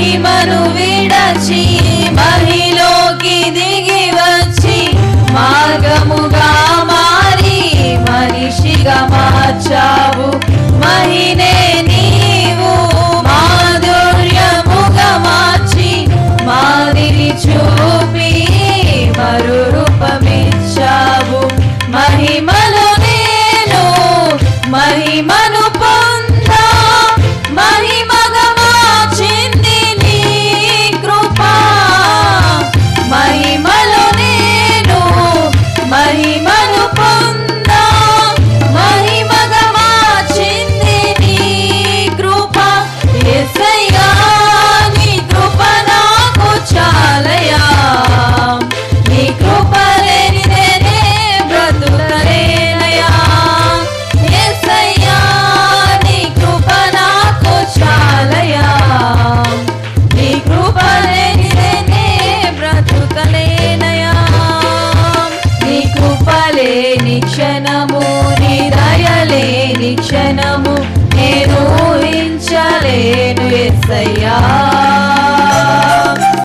మహిమను విడచి మహిలోకి దిగి వచ్చి మార్గముగా మారి మనిషిగా మార్చావు మహినే నీవు మాధుర్యముగా మార్చి మాదిరి చూపి మరు రూపమిచ్చావు మహిమలో నేను మహిమను పొందా మహిమగా మార్చింది నీ కృప మహిమలో నేను మహిమను పొందా మహిమగా మార్చింది నీ కృప యేసయ్యా నీ కృప నాకు చాలయా నీ కృప లేనిదే నే బ్రతుకలేనయా యేసయ్యా నీ కృప నాకు చాలయా నీ కృప లేనిదే నే బ్రతుకలేనయా నీ కృప లేని క్షణము నీ దయ లేని క్షణము నేను ఊహించలేను యేసయ్యా